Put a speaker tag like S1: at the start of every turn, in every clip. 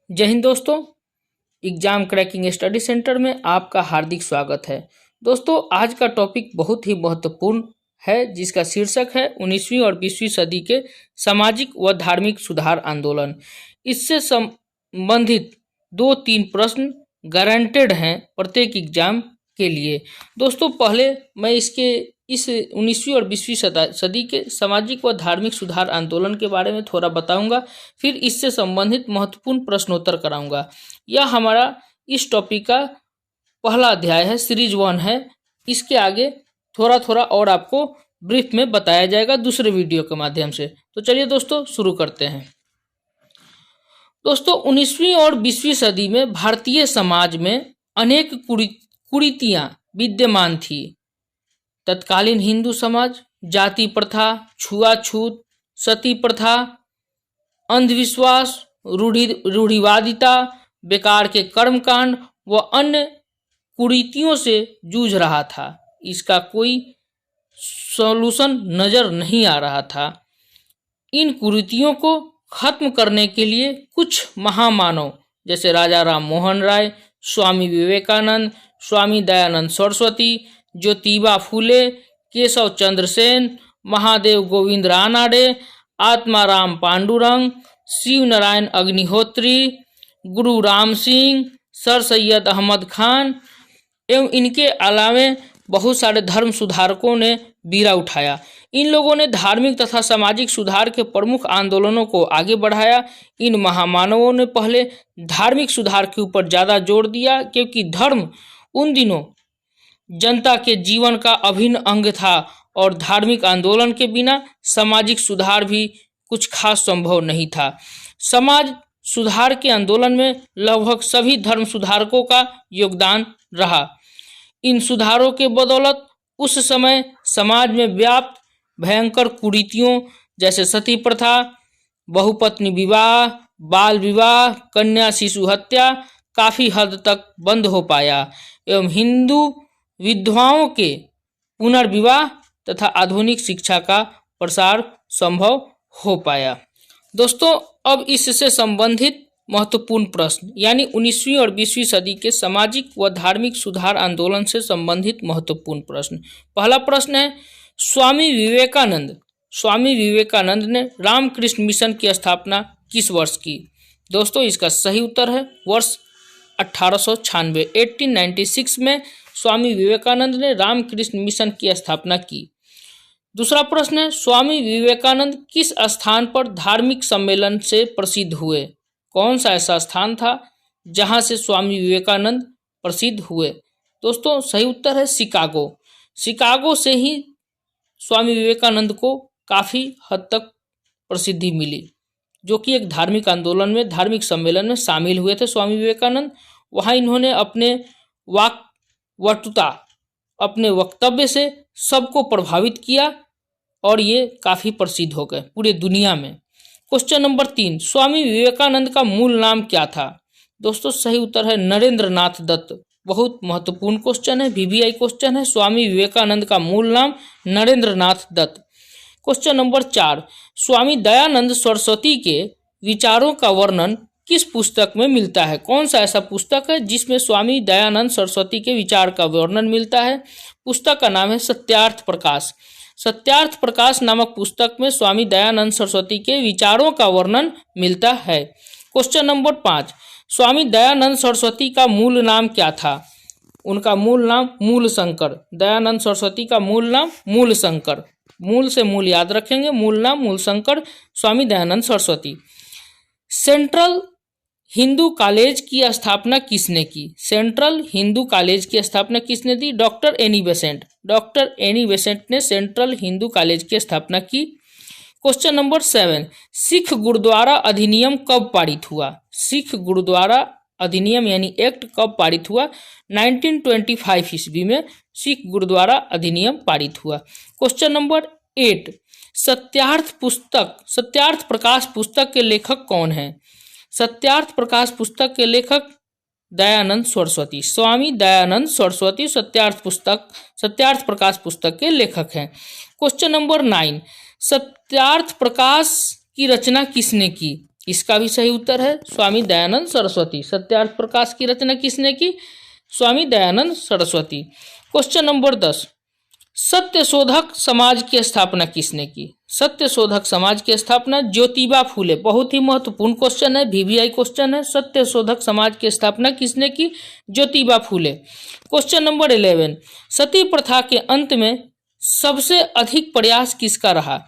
S1: जय हिंद दोस्तों। Exam cracking study centre में आपका हार्दिक स्वागत है। दोस्तों, आज का टॉपिक बहुत ही महत्वपूर्ण है, जिसका शीर्षक है 19वीं और 20वीं सदी के सामाजिक व धार्मिक सुधार आंदोलन। इससे संबंधित 2-3 प्रश्न गारंटेड हैं प्रत्येक एग्जाम के लिए। दोस्तों, पहले मैं इस 19वीं और 20वीं सदी के सामाजिक व धार्मिक सुधार आंदोलन के बारे में थोड़ा बताऊंगा, फिर इससे संबंधित महत्वपूर्ण प्रश्नोत्तर कराऊंगा। यह हमारा इस टॉपिक का पहला अध्याय है, सीरीज 1 है। इसके आगे थोड़ा थोड़ा और आपको ब्रीफ में बताया जाएगा दूसरे वीडियो के माध्यम से। तो चलिए दोस्तों, शुरू करते हैं। दोस्तों, 19वीं और 20वीं सदी में भारतीय समाज में अनेक कुरीतियां विद्यमान थी। तत्कालीन हिंदू समाज जाति प्रथा, छुआछूत, सती प्रथा, अंधविश्वास, रूढ़िवादिता, बेकार के कर्मकांड व अन्य कुरीतियों से जूझ रहा था। इसका कोई सॉल्यूशन नजर नहीं आ रहा था। इन कुरीतियों को खत्म करने के लिए कुछ महामानव जैसे राजा राम मोहन राय, स्वामी विवेकानंद, स्वामी दयानंद सरस्वती, ज्योतिबा फूले, केशव चंद्र सेन, महादेव गोविंद रानाडे, आत्माराम पांडुरंग, शिव नारायण अग्निहोत्री, गुरु राम सिंह, सर सैयद अहमद खान एवं इनके अलावे बहुत सारे धर्म सुधारकों ने बीड़ा उठाया। इन लोगों ने धार्मिक तथा सामाजिक सुधार के प्रमुख आंदोलनों को आगे बढ़ाया। इन महामानवों ने पहले धार्मिक सुधार के ऊपर ज़्यादा जोर दिया, क्योंकि धर्म उन दिनों जनता के जीवन का अभिन्न अंग था और धार्मिक आंदोलन के बिना सामाजिक सुधार भी कुछ खास संभव नहीं था। समाज सुधार के आंदोलन में लगभग सभी धर्म सुधारकों का योगदान रहा। इन सुधारों के बदौलत उस समय समाज में व्याप्त भयंकर कुरीतियों जैसे सती प्रथा, बहुपत्नी विवाह, बाल विवाह, कन्या शिशु हत्या काफी हद तक बंद हो पाया एवं हिंदू विधवाओं के पुनर्विवाह तथा आधुनिक शिक्षा का प्रसार संभव हो पाया। दोस्तों, अब इससे संबंधित महत्वपूर्ण प्रश्न यानी 19वीं और 20वीं सदी के सामाजिक व धार्मिक सुधार आंदोलन से संबंधित महत्वपूर्ण प्रश्न। पहला प्रश्न है, स्वामी विवेकानंद ने रामकृष्ण मिशन की स्थापना किस वर्ष की? दोस्तों, इसका सही उत्तर है वर्ष 1896। 1896 में स्वामी विवेकानंद ने रामकृष्ण मिशन की स्थापना की। दूसरा प्रश्न है, स्वामी विवेकानंद किस स्थान पर धार्मिक सम्मेलन से प्रसिद्ध हुए? कौन सा ऐसा स्थान था जहां से स्वामी विवेकानंद प्रसिद्ध हुए? दोस्तों, सही उत्तर है शिकागो। शिकागो से ही स्वामी विवेकानंद को काफी हद तक प्रसिद्धि मिली, जो कि एक धार्मिक आंदोलन में, धार्मिक सम्मेलन में शामिल हुए थे स्वामी विवेकानंद। वहां इन्होंने अपने अपने वक्तव्य से सबको प्रभावित किया और ये काफी प्रसिद्ध हो गए पूरे दुनिया में। क्वेश्चन नंबर 3, स्वामी विवेकानंद का मूल नाम क्या था? दोस्तों, सही उत्तर है नरेंद्र नाथ दत्त। बहुत महत्वपूर्ण क्वेश्चन है, VVI क्वेश्चन है। स्वामी विवेकानंद का मूल नाम नरेंद्र नाथ दत्त। क्वेश्चन नंबर 4, स्वामी दयानंद सरस्वती के विचारों का वर्णन किस पुस्तक में मिलता है? कौन सा ऐसा पुस्तक है जिसमें स्वामी दयानंद सरस्वती के विचार का वर्णन मिलता है? पुस्तक का नाम है सत्यार्थ प्रकाश। सत्यार्थ प्रकाश नामक पुस्तक में स्वामी दयानंद सरस्वती के विचारों का वर्णन मिलता है। क्वेश्चन नंबर 5, स्वामी दयानंद सरस्वती का मूल नाम क्या था? उनका मूल नाम मूल शंकर। दयानंद सरस्वती का मूल नाम मूल शंकर। मूल से मूल याद रखेंगे, मूल नाम मूल शंकर, स्वामी दयानंद सरस्वती। सेंट्रल हिंदू कॉलेज की स्थापना किसने की? सेंट्रल हिंदू कॉलेज की स्थापना किसने दी? Doctor Annie Besant. Doctor Annie Besant ने सेंट्रल हिंदू कॉलेज की स्थापना की। क्वेश्चन नंबर 7, सिख गुरुद्वारा अधिनियम कब पारित हुआ? सिख गुरुद्वारा अधिनियम यानी एक्ट कब पारित हुआ? 1925 ईस्वी में सिख गुरुद्वारा अधिनियम पारित हुआ। क्वेश्चन नंबर 8, सत्यार्थ प्रकाश पुस्तक के लेखक कौन है? सत्यार्थ प्रकाश पुस्तक के लेखक दयानंद सरस्वती। स्वामी दयानंद सरस्वती सत्यार्थ प्रकाश पुस्तक के लेखक हैं। क्वेश्चन नंबर 9, सत्यार्थ प्रकाश की रचना किसने की? इसका भी सही उत्तर है स्वामी दयानंद सरस्वती। सत्यार्थ प्रकाश की रचना किसने की? स्वामी दयानंद सरस्वती। क्वेश्चन नंबर 10, सत्यशोधक समाज की स्थापना किसने की? सत्यशोधक समाज की स्थापना ज्योतिबा फूले। बहुत ही महत्वपूर्ण क्वेश्चन है, वीवीआई क्वेश्चन है। सत्यशोधक समाज की स्थापना किसने की? ज्योतिबा फूले। क्वेश्चन नंबर 11, सती प्रथा के अंत में सबसे अधिक प्रयास किसका रहा?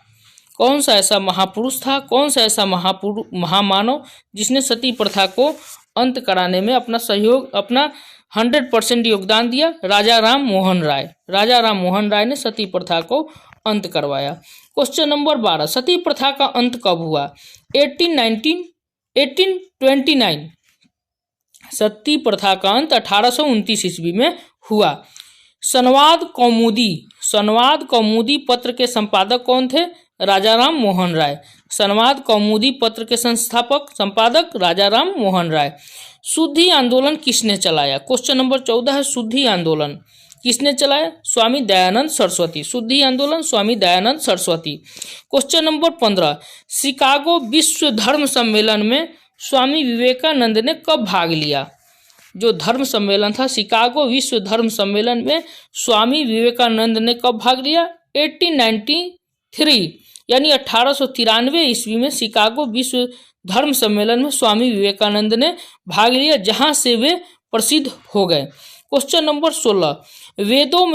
S1: कौन सा ऐसा महापुरुष था, कौन सा ऐसा महामानव जिसने सती प्रथा को अंत कराने में अपना सहयोग, अपना 100% योगदान दिया? राजा राम मोहन राय। राजा राम मोहन राय ने सती प्रथा को अंत करवाया। क्वेश्चन नंबर 12, सती प्रथा का अंत कब हुआ? 1829। सती प्रथा का अंत 1829 ईस्वी में हुआ। संवाद कौमुदी पत्र के संपादक कौन थे? राजा राम मोहन राय। संवाद कौमुदी पत्र के संपादक राजा राम मोहन राय। शुद्धि आंदोलन किसने चलाया? क्वेश्चन नंबर 14 है, शुद्धि आंदोलन किसने चलाया? स्वामी दयानंद सरस्वती। शुद्धि आंदोलन Swami Dayanand Saraswati. Question number 15, Chicago विश्व धर्म सम्मेलन में स्वामी विवेकानंद ने कब भाग लिया? जो धर्म सम्मेलन था शिकागो विश्व धर्म सम्मेलन में स्वामी विवेकानंद ने कब भाग लिया? 1893 यानी 1893 ईस्वी में शिकागो विश्व धर्म सम्मेलन में स्वामी विवेकानंद ने भाग लिया, जहां से वे प्रसिद्ध हो गए। क्वेश्चन नंबर 16, वेदों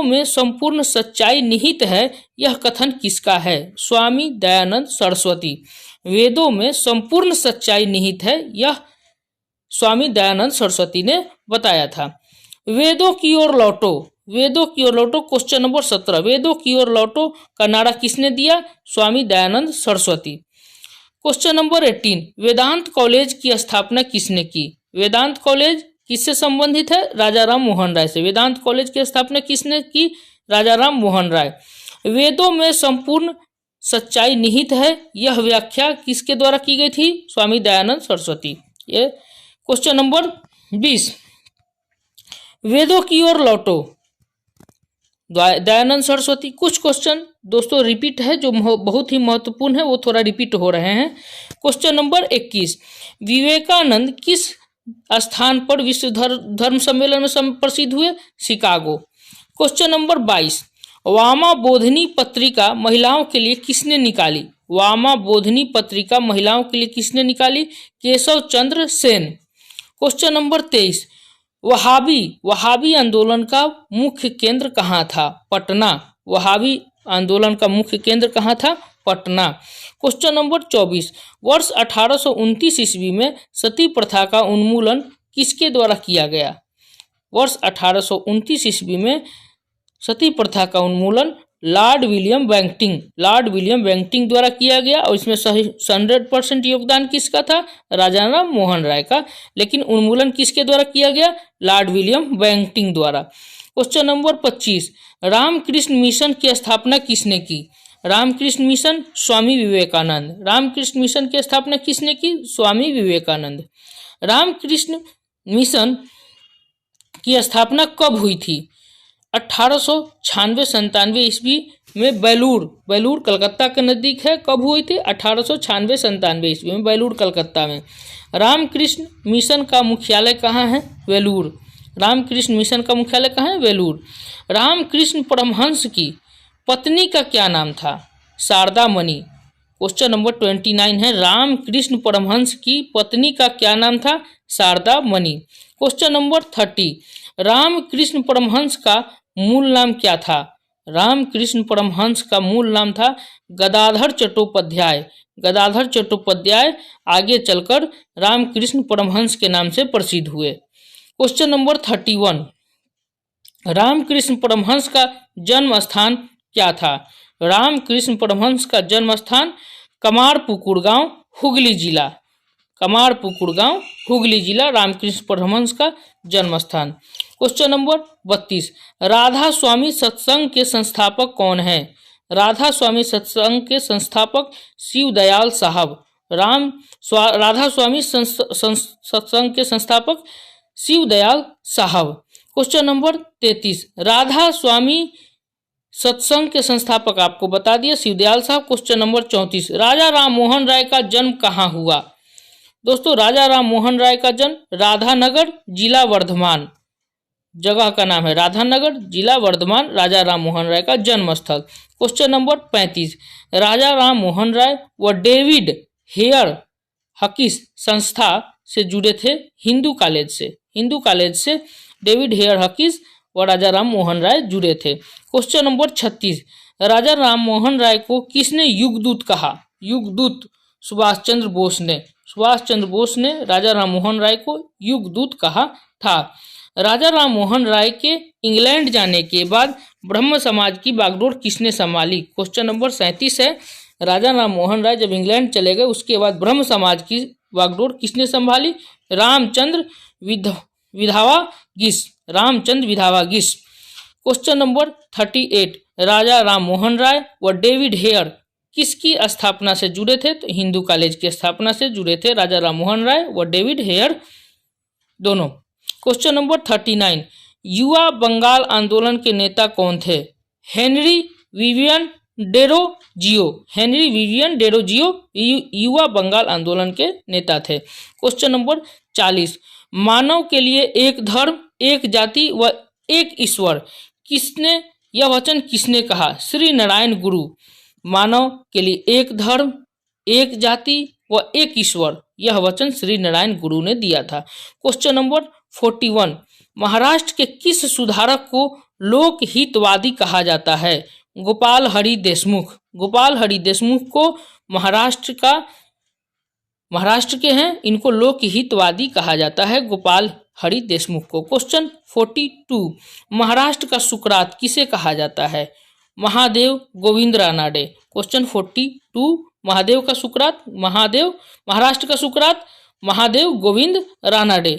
S1: में संपूर्ण सच्चाई निहित है, यह कथन किसका है? स्वामी दयानंद सरस्वती। वेदों में संपूर्ण सच्चाई निहित है, यह स्वामी दयानंद सरस्वती ने बताया था। वेदों की ओर लौटो। क्वेश्चन नंबर 17, वेदों की ओर लौटो का नारा किसने दिया? स्वामी दयानंद सरस्वती। क्वेश्चन नंबर 18, वेदांत कॉलेज की स्थापना किसने की? वेदांत कॉलेज किससे संबंधित है? राजा राम मोहन राय से। वेदांत कॉलेज की स्थापना किसने की? राजा राम मोहन राय। वेदों में संपूर्ण सच्चाई निहित है, यह व्याख्या किसके द्वारा की गई थी? स्वामी दयानंद सरस्वती। ये क्वेश्चन नंबर 20, वेदों की ओर लौटो दयानंद सरस्वती। कुछ क्वेश्चन दोस्तों रिपीट है, जो बहुत ही महत्वपूर्ण है, वो थोड़ा रिपीट हो रहे हैं। क्वेश्चन नंबर 21, विवेकानंद किस स्थान पर विश्व धर्म सम्मेलन में प्रसिद्ध हुए? शिकागो। क्वेश्चन नंबर 22, वामा बोधनी पत्रिका महिलाओं के लिए किसने निकाली? वामा बोधनी पत्रिका महिलाओं के लिए किसने निकाली? केशव चंद्र सेन। क्वेश्चन नंबर 23, वहाबी आंदोलन का मुख्य केंद्र कहाँ था? पटना। वहाबी आंदोलन का मुख्य केंद्र कहाँ था? पटना। क्वेश्चन नंबर 24, वर्ष 1829 ईस्वी में सती प्रथा का उन्मूलन किसके द्वारा किया गया? वर्ष 1829 ईस्वी में सती प्रथा का उन्मूलन लॉर्ड विलियम बेंटिंक द्वारा किया गया, और इसमें 100% योगदान किसका था? राजा राम मोहन राय का। लेकिन उन्मूलन किसके द्वारा किया गया? लॉर्ड विलियम बेंटिंक द्वारा। क्वेश्चन नंबर 25, रामकृष्ण मिशन की स्थापना किसने की? रामकृष्ण मिशन स्वामी विवेकानंद। रामकृष्ण मिशन की स्थापना किसने की? स्वामी विवेकानंद। रामकृष्ण मिशन की स्थापना कब हुई थी? 1896-97 ईस्वी में बेलूर कलकत्ता के नजदीक है। कब हुई थी? 1896-97 ईस्वी में बेलूर कलकत्ता में। रामकृष्ण मिशन का मुख्यालय कहाँ है? वेलूर। रामकृष्ण मिशन का मुख्यालय कहाँ है? वेलूर। रामकृष्ण परमहंस की पत्नी का क्या नाम था? शारदा मणि। क्वेश्चन नंबर 29 है, रामकृष्ण परमहंस की पत्नी का क्या नाम था? शारदा मणि। क्वेश्चन नंबर 30, रामकृष्ण परमहंस का मूल नाम क्या था? रामकृष्ण परमहंस का मूल नाम था गदाधर चट्टोपाध्याय आगे चलकर रामकृष्ण परमहंस के नाम से प्रसिद्ध हुए। क्वेश्चन नंबर 31, रामकृष्ण परमहंस का जन्म स्थान क्या था? रामकृष्ण परमहंस का जन्म स्थान कमारपुकुर गांव, हुगली जिला रामकृष्ण परमहंस का जन्म स्थान। क्वेश्चन नंबर 32, राधा स्वामी सत्संग के संस्थापक कौन है? राधा स्वामी सत्संग के संस्थापक शिवदयाल साहब। राधा स्वामी सत्संग के संस्थापक शिवदयाल साहब। क्वेश्चन नंबर 33, राधा स्वामी सत्संग के संस्थापक आपको बता दिए शिवदयाल साहब। क्वेश्चन नंबर 34, राजा राम मोहन राय का जन्म कहाँ हुआ? दोस्तों राजा राम मोहन राय का जन्म राधानगर, जिला वर्धमान, जगह का नाम है राधानगर, जिला वर्धमान, राजा राम मोहन राय का जन्म स्थल। क्वेश्चन नंबर 35, राजा राम मोहन राय व डेविड हेयर हकीस संस्था से जुड़े थे हिंदू कॉलेज से डेविड हेयर हकीस व राजा राम मोहन राय जुड़े थे। क्वेश्चन नंबर 36, राजा राम मोहन राय को किसने युगदूत कहा? युगदूत सुभाष चंद्र बोस ने राजा राम मोहन राय को युगदूत कहा था। राजा राम मोहन राय के इंग्लैंड जाने के बाद ब्रह्म समाज की बागडोर किसने संभाली? क्वेश्चन नंबर 37 है, राजा राम मोहन राय जब इंग्लैंड चले गए उसके बाद ब्रह्म समाज की बागडोर किसने संभाली? रामचंद्र विधावा गिस। क्वेश्चन नंबर 38, राजा राम मोहन राय व डेविड हेयर किसकी स्थापना से जुड़े थे? तो हिंदू कॉलेज की स्थापना से जुड़े थे राजा राम मोहन राय व डेविड हेयर दोनों। क्वेश्चन नंबर 39, युवा बंगाल आंदोलन के नेता कौन थे? हेनरी विवियन डेरोजियो युवा बंगाल आंदोलन के नेता थे। क्वेश्चन नंबर 40, मानव के लिए एक धर्म, एक जाति व एक ईश्वर यह वचन किसने कहा? श्री नारायण गुरु। मानव के लिए एक धर्म, एक जाति व एक ईश्वर, यह वचन श्री नारायण गुरु ने दिया था। क्वेश्चन नंबर 41, महाराष्ट्र के किस सुधारक को लोकहितवादी कहा जाता है? गोपाल हरि देशमुख को महाराष्ट्र के हैं, इनको लोकहितवादी कहा जाता है, गोपाल हरि देशमुख को। क्वेश्चन 42, महाराष्ट्र का सुकरात किसे कहा जाता है? महादेव गोविंद रानाडे। क्वेश्चन 42, महाराष्ट्र का सुकरात महादेव गोविंद रानाडे।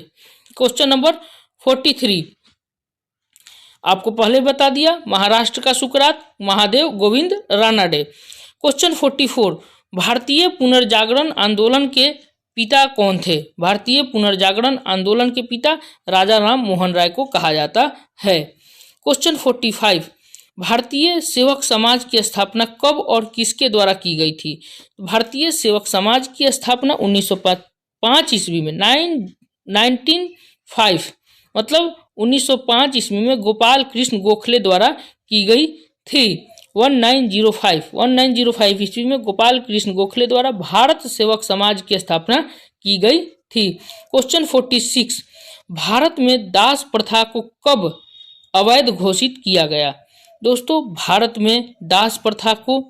S1: क्वेश्चन नंबर 43, आपको पहले बता दिया, महाराष्ट्र का सुकरात महादेव गोविंद रानाडे। क्वेश्चन 44, भारतीय पुनर्जागरण आंदोलन के पिता कौन थे? भारतीय पुनर्जागरण आंदोलन के पिता राजा राम मोहन राय को कहा जाता है। क्वेश्चन 45, भारतीय सेवक समाज की स्थापना कब और किसके द्वारा की गई थी? भारतीय सेवक समाज की स्थापना 1905 ईस्वी में 1905 ईस्वी में गोपाल कृष्ण गोखले द्वारा की गई थी। 1905 ईस्वी में गोपाल कृष्ण गोखले द्वारा भारत सेवक समाज की स्थापना की गई थी। क्वेश्चन 46, भारत में दास प्रथा को कब अवैध घोषित किया गया? दोस्तों भारत में दास प्रथा को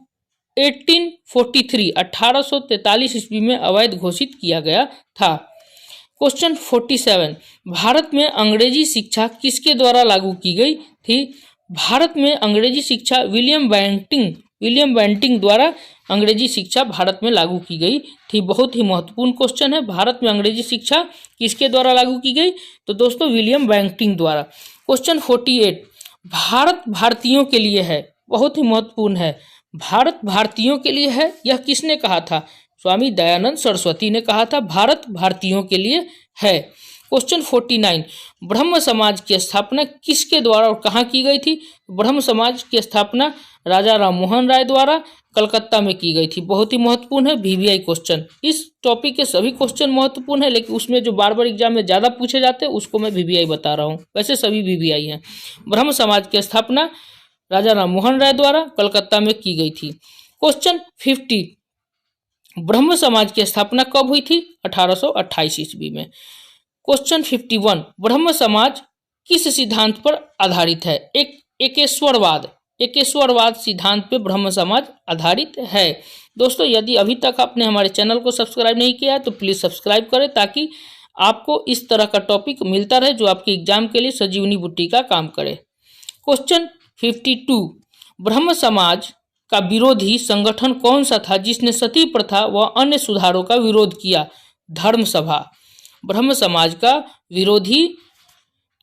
S1: 1843 ईस्वी में अवैध घोषित किया गया था। क्वेश्चन 47, भारत में अंग्रेजी शिक्षा किसके द्वारा लागू की गई थी? भारत में अंग्रेजी शिक्षा विलियम बेंटिंग द्वारा अंग्रेजी शिक्षा भारत में लागू की गई थी। बहुत ही महत्वपूर्ण क्वेश्चन है, भारत में अंग्रेजी शिक्षा किसके द्वारा लागू की गई? तो दोस्तों विलियम बेंटिंग द्वारा। क्वेश्चन 48, भारत भारतीयों के लिए है, बहुत ही महत्वपूर्ण है, भारत भारतीयों के लिए है, यह किसने कहा था? स्वामी दयानंद सरस्वती ने कहा था, भारत भारतीयों के लिए है। क्वेश्चन 49, ब्रह्म समाज की स्थापना किसके द्वारा और कहाँ की गई थी? ब्रह्म समाज की स्थापना राजा राम मोहन राय द्वारा कलकत्ता में की गई थी। बहुत ही महत्वपूर्ण है, VVI क्वेश्चन। इस टॉपिक के सभी क्वेश्चन महत्वपूर्ण है, लेकिन उसमें जो बार बार एग्जाम में ज्यादा पूछे जाते हैं उसको मैं VVI बता रहा हूँ, वैसे सभी VVI हैं। ब्रह्म समाज की स्थापना राजा राम मोहन राय द्वारा कलकत्ता में की गई थी। क्वेश्चन 50, ब्रह्म समाज की स्थापना कब हुई थी? 1828 ईस्वी में। क्वेश्चन 51, ब्रह्म समाज किस सिद्धांत पर आधारित है? एकेश्वरवाद सिद्धांत पे ब्रह्म समाज आधारित है। दोस्तों यदि अभी तक आपने हमारे चैनल को सब्सक्राइब नहीं किया है तो प्लीज सब्सक्राइब करें, ताकि आपको इस तरह का टॉपिक मिलता रहे जो आपके एग्जाम के लिए सजीवनी बुट्टी का काम करे। क्वेश्चन 52, ब्रह्म समाज का विरोधी संगठन कौन सा था जिसने सती प्रथा व अन्य सुधारों का विरोध किया? धर्मसभा। ब्रह्म समाज का विरोधी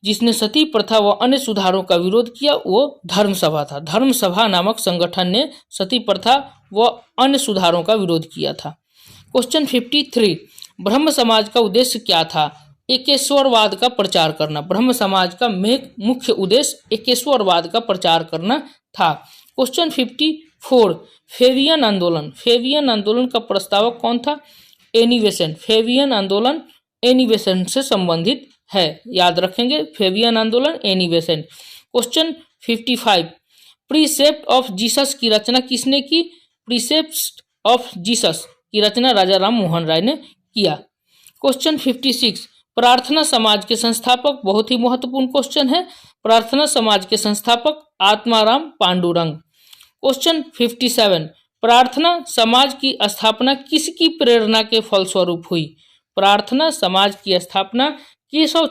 S1: जिसने सती प्रथा व अन्य सुधारों का विरोध किया वो धर्मसभा था। धर्मसभा नामक संगठन ने सती प्रथा व अन्य सुधारों का विरोध किया था। क्वेश्चन 53, ब्रह्म समाज का उद्देश्य क्या था? एकेश्वरवाद का प्रचार करना। ब्रह्म समाज का मुख्य उद्देश्य एकेश्वरवाद का प्रचार करना था। क्वेश्चन 54, फेबियन आंदोलन। फेबियन आंदोलन का प्रस्तावक कौन था? Annie Besant. फेबियन आंदोलन एनी बेसेंट से संबंधित है, याद रखेंगे, फेबियन आंदोलन Annie Besant. Question 55, precept of Jesus की रचना किसने की? प्रीसेप्ट ऑफ जीसस की रचना राजा राम मोहन राय ने किया। क्वेश्चन 56, प्रार्थना समाज के संस्थापक, बहुत ही महत्वपूर्ण क्वेश्चन है। प्रार्थना समाज के संस्थापक आत्माराम पांडुरंग। क्वेश्चन 57, प्रार्थना समाज की स्थापना किसकी प्रेरणा के फलस्वरूप हुई? प्रार्थना समाज की स्थापना केशव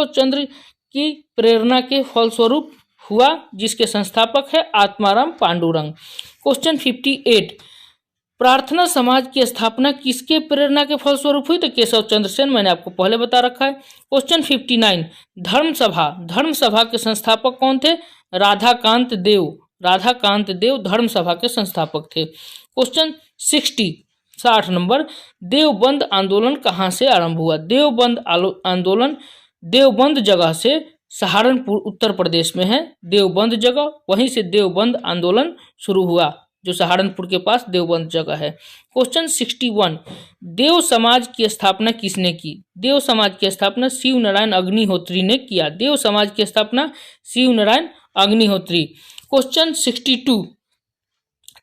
S1: चंद्र की प्रेरणा के फलस्वरूप हुआ, जिसके संस्थापक है आत्माराम पांडुरंग। क्वेश्चन 58, प्रार्थना समाज की स्थापना किसके प्रेरणा के फलस्वरूप हुई? तो केशव चंद्र सेन, मैंने आपको पहले बता रखा है। क्वेश्चन 59, धर्म सभा के संस्थापक कौन थे? राधाकांत देव धर्म सभा के संस्थापक थे। क्वेश्चन 60 नंबर, देवबंद आंदोलन कहाँ से आरंभ हुआ? देवबंद आंदोलन देवबंद जगह से, सहारनपुर उत्तर प्रदेश में है देवबंद जगह, वहीं से देवबंद आंदोलन शुरू हुआ, जो सहारनपुर के पास देवबंद जगह है। क्वेश्चन 61, देव समाज की स्थापना किसने की? देव समाज की स्थापना शिव नारायण अग्निहोत्री ने किया। देव समाज की स्थापना Shiv Narayan Agnihotri. Question 62,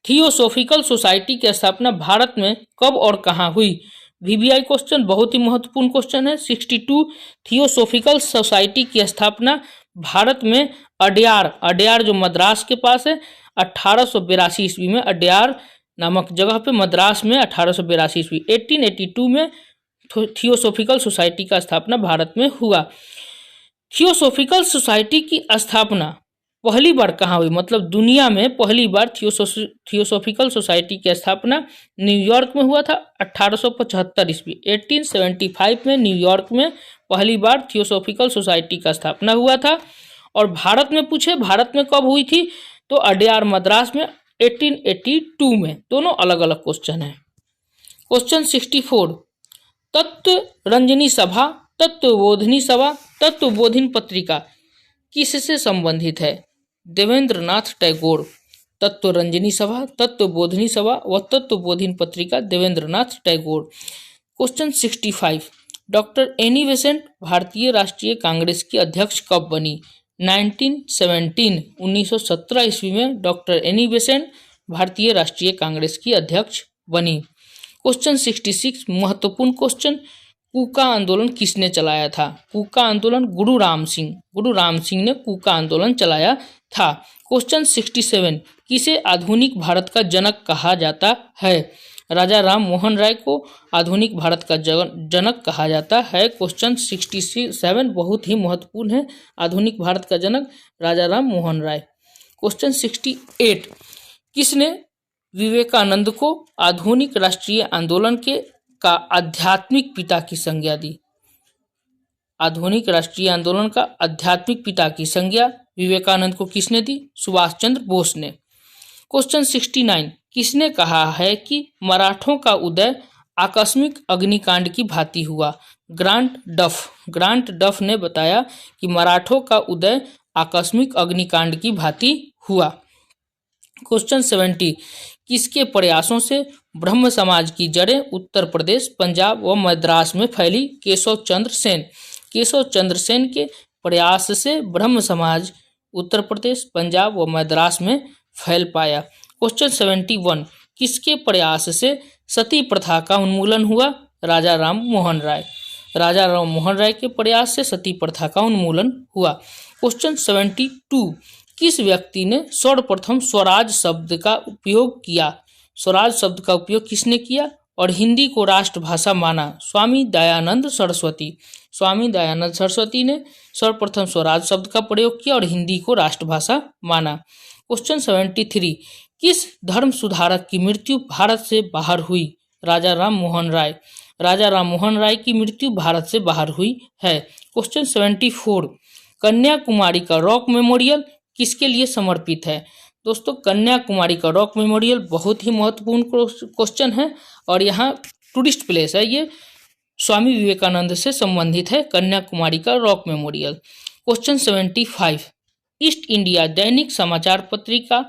S1: theosophical society की स्थापना भारत में कब और कहाँ हुई? वीवीआई क्वेश्चन, बहुत ही महत्वपूर्ण क्वेश्चन है। 62, थियोसॉफिकल सोसाइटी की स्थापना भारत में अड्यार जो मद्रास के पास है 1882 ईस्वी में, अड्यार नामक जगह पे मद्रास में 1882 ईस्वी। 1882 में थियोसॉफिकल सोसाइटी का स्थापना भारत में हुआ। थियोसॉफिकल सोसाइटी की स्थापना पहली बार कहाँ हुई? मतलब दुनिया में पहली बार थियोसॉफिकल सोसाइटी की स्थापना न्यूयॉर्क में हुआ था 1875 ईस्वी। 1875 में न्यूयॉर्क में पहली बार थियोसॉफिकल सोसाइटी का स्थापना हुआ था। और भारत में पूछे, भारत में कब हुई थी? तो अड्यार मद्रास में 1882 में। दोनों अलग अलग क्वेश्चन है। क्वेश्चन 64, तत्व रंजनी सभा, तत्वबोधिनी सभा, तत्वबोधिनी पत्रिका किससे संबंधित है? देवेंद्रनाथ टैगोर। तत्व रंजनी सभा, तत्वबोधिनी सभा व Tattvabodhini Patrika Devendranath Tagore. Question 65, doctor Annie Besant Bharatiya Rashtriya Congress की अध्यक्ष कब बनी? 1917 ईस्वी में doctor Annie Besant Bharatiya Rashtriya Congress की अध्यक्ष बनी। क्वेश्चन 66, महत्वपूर्ण क्वेश्चन, कूका आंदोलन किसने चलाया था? कूका आंदोलन गुरु राम सिंह ने कूका आंदोलन चलाया था। क्वेश्चन 67, किसे आधुनिक भारत का जनक कहा जाता है? राजा राम मोहन राय को आधुनिक भारत का जनक कहा जाता है। क्वेश्चन 67 बहुत ही महत्वपूर्ण है, आधुनिक भारत का जनक राजा राम मोहन राय। क्वेश्चन 68, किसने विवेकानंद को आधुनिक राष्ट्रीय आंदोलन का आध्यात्मिक पिता की संज्ञा दी? आधुनिक राष्ट्रीय आंदोलन का आध्यात्मिक पिता की संज्ञा विवेकानंद को किसने दी? सुभाष चंद्र बोस ने। क्वेश्चन 69, किसने कहा है कि मराठों का उदय आकस्मिक अग्निकांड की भांति हुआ? ग्रांट डफ ने बताया कि मराठों का उदय आकस्मिक अग्निकांड की भांति हुआ। क्वेश्चन 70, किसके प्रयासों से ब्रह्म समाज की जड़ें उत्तर प्रदेश, पंजाब व मद्रास में फैली? केशव चंद्र सेन के प्रयास से ब्रह्म समाज उत्तर प्रदेश, पंजाब व मद्रास में फैल पाया। क्वेश्चन 71, किसके प्रयास से सती प्रथा का उन्मूलन हुआ? राजा राम मोहन राय के प्रयास से सती प्रथा का उन्मूलन हुआ। क्वेश्चन 72, किस व्यक्ति ने सर्वप्रथम स्वराज शब्द का उपयोग किया? स्वराज शब्द का उपयोग किसने किया और हिंदी को राष्ट्रभाषा माना? स्वामी दयानंद सरस्वती ने सर्वप्रथम स्वराज शब्द का प्रयोग किया और हिंदी को राष्ट्रभाषा माना। क्वेश्चन 73, किस धर्म सुधारक की मृत्यु भारत से बाहर हुई? राजा राम मोहन राय की मृत्यु भारत से बाहर हुई है। क्वेश्चन 74, कन्याकुमारी का रॉक मेमोरियल किसके लिए समर्पित है? दोस्तों, कन्याकुमारी का रॉक मेमोरियल बहुत ही महत्वपूर्ण क्वेश्चन है और यहाँ टूरिस्ट प्लेस है, ये स्वामी विवेकानंद से संबंधित है, कन्याकुमारी का rock memorial. Question 75, east India दैनिक समाचार पत्रिका,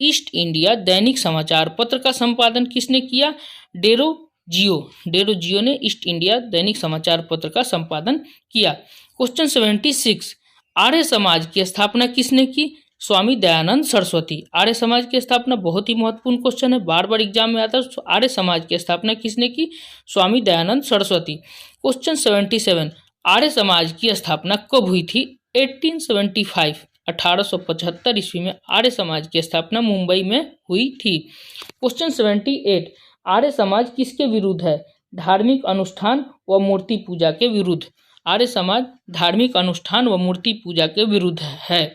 S1: ईस्ट इंडिया दैनिक समाचार पत्र का संपादन किसने किया? डेरोजियो ने ईस्ट इंडिया दैनिक समाचार पत्र का संपादन किया। क्वेश्चन 76, आर्य समाज की स्थापना किसने की? स्वामी दयानंद सरस्वती। आर्य समाज की स्थापना बहुत ही महत्वपूर्ण क्वेश्चन है, बार बार एग्जाम में आता है। आर्य समाज की स्थापना किसने की? स्वामी दयानंद सरस्वती। क्वेश्चन 77, आर्य समाज की स्थापना कब हुई थी? 1875, 1875 ईस्वी में आर्य समाज की स्थापना मुंबई में हुई थी। क्वेश्चन 78, आर्य समाज किसके विरुद्ध है? धार्मिक अनुष्ठान व मूर्ति पूजा के विरुद्ध। आर्य समाज धार्मिक अनुष्ठान व मूर्ति पूजा के विरुद्ध है।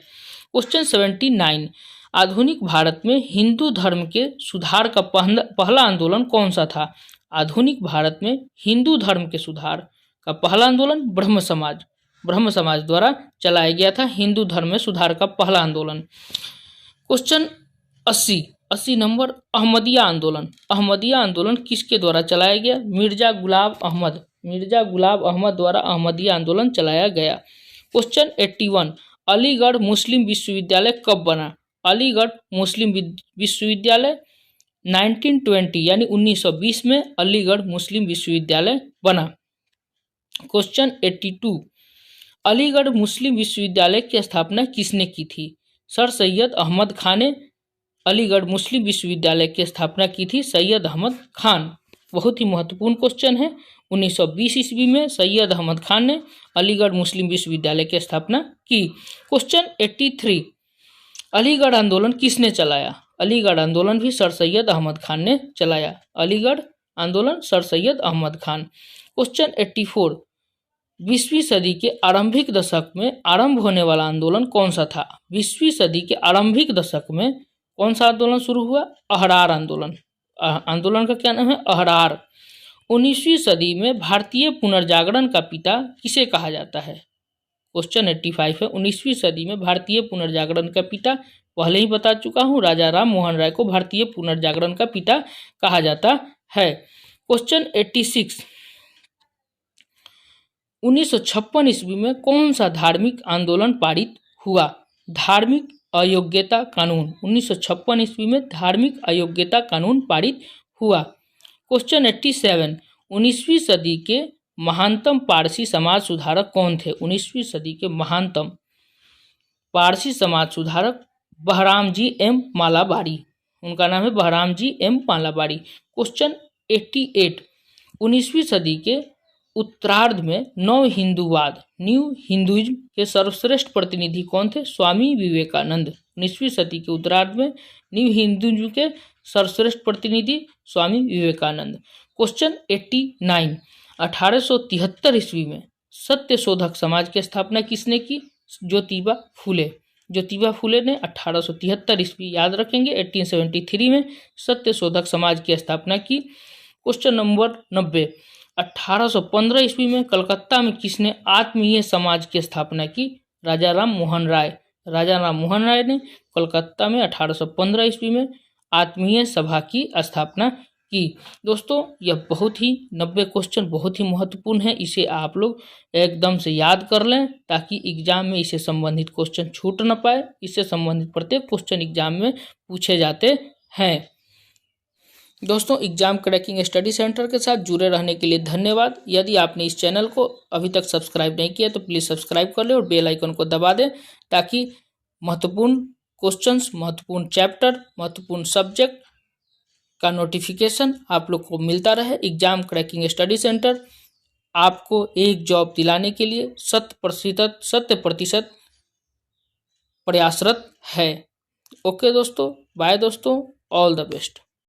S1: क्वेश्चन 79, आधुनिक भारत में हिंदू धर्म के सुधार का पहला आंदोलन कौन सा था? आधुनिक भारत में हिंदू धर्म के सुधार का पहला आंदोलन ब्रह्म समाज द्वारा चलाया गया था। हिंदू धर्म में सुधार का पहला आंदोलन। क्वेश्चन 80 नंबर, अहमदिया आंदोलन किसके द्वारा चलाया गया? मिर्जा गुलाब अहमद द्वारा अहमदिया आंदोलन चलाया गया। क्वेश्चन 81, अलीगढ़ मुस्लिम विश्वविद्यालय कब बना? अलीगढ़ मुस्लिम विश्वविद्यालय 1920 यानी 1920 में अलीगढ़ मुस्लिम विश्वविद्यालय बना। क्वेश्चन 82, अलीगढ़ मुस्लिम विश्वविद्यालय की स्थापना किसने की थी? सर सैयद अहमद खान ने अलीगढ़ मुस्लिम विश्वविद्यालय की स्थापना की थी। सैयद अहमद खान, बहुत ही महत्वपूर्ण क्वेश्चन है। 1920 ईस्वी में सैयद अहमद खान ने अलीगढ़ मुस्लिम विश्वविद्यालय की स्थापना की। क्वेश्चन 83, अलीगढ़ आंदोलन किसने चलाया? अलीगढ़ आंदोलन भी सर सैयद अहमद खान ने चलाया। अलीगढ़ आंदोलन सर सैयद अहमद खान। क्वेश्चन 84, 20वीं सदी के आरंभिक दशक में आरंभ होने वाला आंदोलन कौन सा था? 20वीं सदी के आरंभिक दशक में कौन सा आंदोलन शुरू हुआ? अहरार आंदोलन। आंदोलन का क्या नाम है? अहरार। 19वीं सदी में भारतीय पुनर्जागरण का पिता किसे कहा जाता है? क्वेश्चन 85 है, 19वीं सदी में भारतीय पुनर्जागरण का पिता, पहले ही बता चुका हूँ, राजा राम मोहन राय को भारतीय पुनर्जागरण का पिता कहा जाता है। क्वेश्चन 86, 1956 ईस्वी में कौन सा धार्मिक आंदोलन पारित हुआ? धार्मिक अयोग्यता कानून। 1956 ईस्वी में धार्मिक अयोग्यता कानून पारित हुआ। क्वेश्चन 87, 19वीं सदी के महानतम पारसी समाज सुधारक कौन थे? 19वीं सदी के महानतम पारसी समाज सुधारक बहरामजी एम मालाबारी, उनका नाम है बहरामजी एम मालाबारी। क्वेश्चन 88, 19वीं सदी के उत्तरार्ध में न्यू हिंदुइज्म के सर्वश्रेष्ठ प्रतिनिधि कौन थे? स्वामी विवेकानंद। 19वीं सदी के उत्तरार्ध में न्यू हिंदुइज्म के सर्वश्रेष्ठ प्रतिनिधि स्वामी विवेकानंद। क्वेश्चन 89, 1873 ईस्वी में सत्य शोधक समाज की स्थापना किसने की? ज्योतिबा फूले ने 1873 ईस्वी, याद रखेंगे, 1873 में सत्य शोधक समाज की स्थापना की। क्वेश्चन नंबर 90, 1815 ईस्वी में कलकत्ता में किसने आत्मीय समाज की स्थापना की? राजा राम मोहन राय ने कलकत्ता में 1815 ईस्वी में आत्मीय सभा की स्थापना की। दोस्तों, यह बहुत ही 90 क्वेश्चन बहुत ही महत्वपूर्ण है, इसे आप लोग एकदम से याद कर लें ताकि एग्जाम में इससे संबंधित क्वेश्चन छूट न पाए। इससे संबंधित प्रत्येक क्वेश्चन एग्जाम में पूछे जाते हैं। दोस्तों, एग्जाम क्रैकिंग स्टडी सेंटर के साथ जुड़े रहने के लिए धन्यवाद। यदि आपने इस चैनल को अभी तक सब्सक्राइब नहीं किया तो प्लीज़ सब्सक्राइब कर लें और बेल आइकन को दबा दें ताकि महत्वपूर्ण क्वेश्चंस, महत्वपूर्ण चैप्टर, महत्वपूर्ण सब्जेक्ट का नोटिफिकेशन आप लोग को मिलता रहे। एग्जाम क्रैकिंग स्टडी सेंटर आपको एक जॉब दिलाने के लिए 100% प्रयासरत है। ओके दोस्तों, बाय दोस्तों, ऑल द बेस्ट।